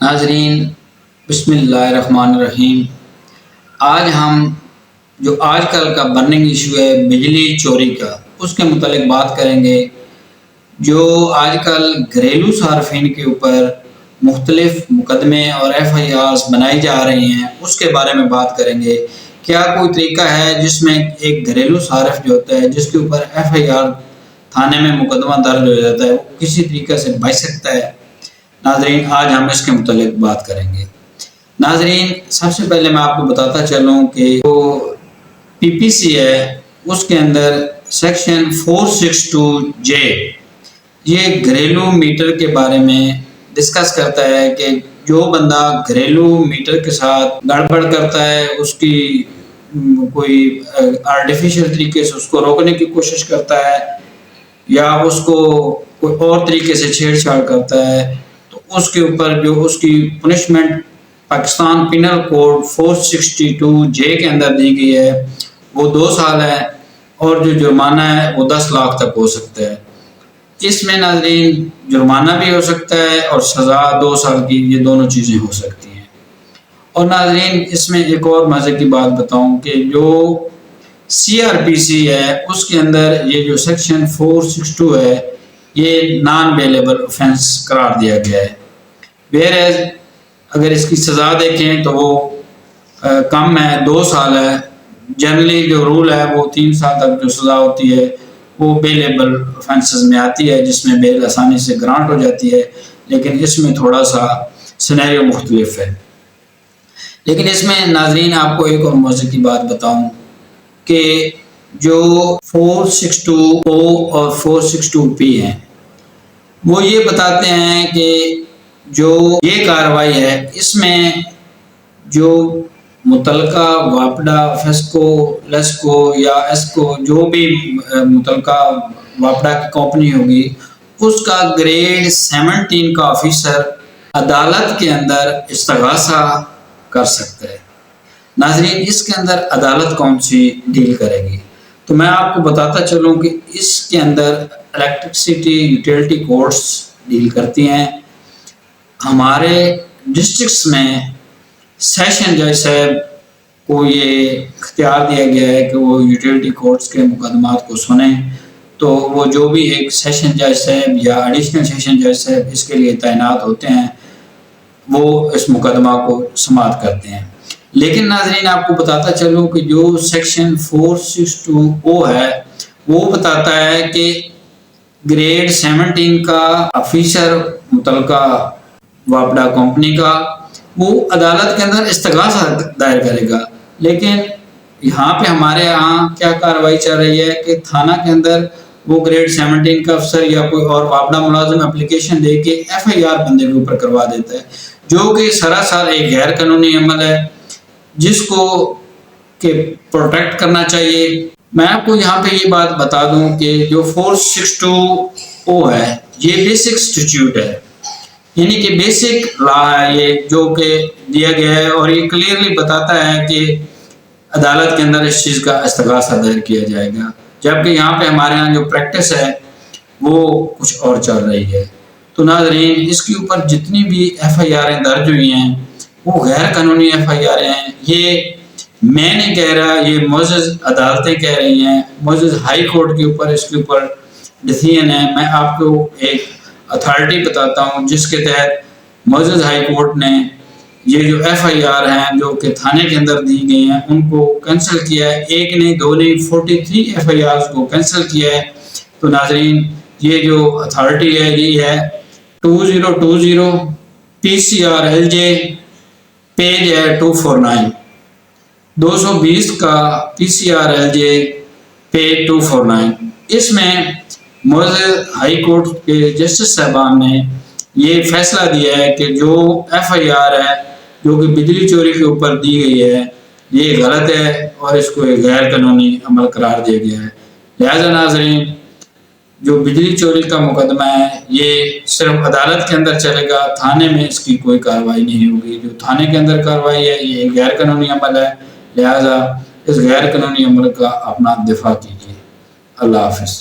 ناظرین، بسم اللہ الرحمن الرحیم۔ آج ہم جو آج کل کا برننگ ایشو ہے بجلی چوری کا، اس کے متعلق بات کریں گے۔ جو آج کل گھریلو صارفین کے اوپر مختلف مقدمے اور ایف آئی آرز بنائی جا رہی ہیں، اس کے بارے میں بات کریں گے۔ کیا کوئی طریقہ ہے جس میں ایک گھریلو صارف جو ہوتا ہے، جس کے اوپر ایف آئی آر تھانے میں مقدمہ درج ہو جاتا ہے، وہ کسی طریقے سے بچ سکتا ہے؟ ناظرین، آج ہم اس کے متعلق بات کریں گے۔ ناظرین، سب سے پہلے میں آپ کو بتاتا چلوں کہ جو پی پی سی ہے، اس کے اندر سیکشن 462J یہ گھریلو میٹر کے بارے میں ڈسکس کرتا ہے کہ جو بندہ گھریلو میٹر کے ساتھ گڑبڑ کرتا ہے، اس کی کوئی آرٹیفیشل طریقے سے اس کو روکنے کی کوشش کرتا ہے یا اس کو کوئی اور طریقے سے چھیڑ چھاڑ کرتا ہے، تو اس کے اوپر جو اس کی punishment Pakistan penal code 462J کے اندر دی گئی ہے وہ 2 سال ہے، اور جو جرمانہ ہے وہ 10 لاکھ تک ہو سکتا ہے۔ اس میں ناظرین جرمانہ بھی ہو سکتا ہے اور سزا 2 سال کی، یہ دونوں چیزیں ہو سکتی ہیں۔ اور ناظرین، اس میں ایک اور مزے کی بات بتاؤں کہ جو سی آر پی سی ہے، اس کے اندر یہ جو سیکشن 462 ہے، یہ نان بیلیبل اوفینس قرار دیا گیا ہے۔ ویئر اگر اس کی سزا دیکھیں تو وہ کم ہے، 2 سال ہے۔ جنرلی جو رول ہے وہ 3 سال تک جو سزا ہوتی ہے وہ بیلیبل اوفینسز میں آتی ہے، جس میں بیل آسانی سے گرانٹ ہو جاتی ہے، لیکن اس میں تھوڑا سا سینیریو مختلف ہے۔ لیکن اس میں ناظرین آپ کو ایک اور موضوع کی بات بتاؤں کہ جو 462O اور 462P ہیں، وہ یہ بتاتے ہیں کہ جو یہ کارروائی ہے، اس میں جو متعلقہ واپڈا فیسکو لیسکو یا ایسکو جو بھی متعلقہ واپڈا کی کمپنی ہوگی، اس کا گریڈ 17 کا آفیسر عدالت کے اندر استغاثہ کر سکتا ہے۔ ناظرین، اس کے اندر عدالت کون سی ڈیل کرے گی؟ تو میں آپ کو بتاتا چلوں کہ اس کے اندر الیکٹرسٹی یوٹیلٹی کورٹس ڈیل کرتی ہیں۔ ہمارے ڈسٹرکٹس میں سیشن جج صاحب کو یہ اختیار دیا گیا ہے کہ وہ یوٹیلٹی کورٹس کے مقدمات کو سنیں، تو وہ جو بھی ایک سیشن جج صاحب یا ایڈیشنل سیشن جج صاحب اس کے لیے تعینات ہوتے ہیں، وہ اس مقدمہ کو سماعت کرتے ہیں۔ لیکن ناظرین، آپ کو بتاتا چلوں کہ جو سیکشن 462O ہے، وہ بتاتا ہے کہ گریڈ 17 کا آفیسر متعلقہ واپڈا کمپنی کا وہ عدالت کے اندر استغاثہ دائر کرے گا۔ لیکن یہاں پہ ہمارے یہاں کیا کارروائی چل رہی ہے کہ تھانہ کے اندر وہ گریڈ 17 کا افسر یا کوئی اور واپڈا ملازم اپلیکیشن دے کے ایف آئی آر بندے کے اوپر کروا دیتا ہے، جو کہ سراسر ایک غیر قانونی عمل ہے جس کو کہ پروٹیکٹ کرنا چاہیے۔ میں آپ کو یہاں پہ یہ بات بتا دوں کہ جو 462O ہے، یہ بیسک اسٹیچیوٹ ہے، یعنی کہ بیسک لا ہے یہ جو کہ دیا گیا ہے، اور یہ کلیئرلی بتاتا ہے کہ عدالت کے اندر اس چیز کا استغاثہ دائر کیا جائے گا، جبکہ یہاں پہ ہمارے یہاں جو پریکٹس ہے وہ کچھ اور چل رہی ہے۔ تو ناظرین، اس کے اوپر جتنی بھی ایف آئی آریں درج ہوئی ہیں وہ غیر قانونی ایف آئی آریں ہیں۔ یہ میں نہیں کہہ رہا، یہ معزز عدالتیں کہہ رہی ہیں، معزز ہائی کورٹ کے اوپر اس کے اوپر ڈیسیژن ہے۔ میں آپ کو ایک اتھارٹی بتاتا ہوں جس کے تحت معزز ہائی کورٹ نے یہ جو ایف آئی آر ہیں جو کہ تھانے کے اندر دی گئی ہیں ان کو کینسل کیا ہے۔ ایک نہیں، 2 نہیں، 43 ایف آئی آرز کو کینسل کیا ہے۔ تو ناظرین، یہ جو اتھارٹی ہے یہ ہے 2020 PCRLJ پیج ہے 249، 220 کا PCRLJ پیج 249۔ اس میں معزز ہائی کورٹ کے جسٹس صاحبان نے یہ فیصلہ دیا ہے کہ جو ایف آئی آر ہے جو کہ بجلی چوری کے اوپر دی گئی ہے، یہ غلط ہے اور اس کو ایک غیر قانونی عمل قرار دیا گیا ہے۔ لہذا ناظرین، جو بجلی چوری کا مقدمہ ہے یہ صرف عدالت کے اندر چلے گا، تھانے میں اس کی کوئی کارروائی نہیں ہوگی۔ جو تھانے کے اندر کارروائی ہے یہ غیر قانونی عمل ہے، لہذا اس غیر قانونی عمل کا اپنا دفاع کیجیے۔ اللہ حافظ۔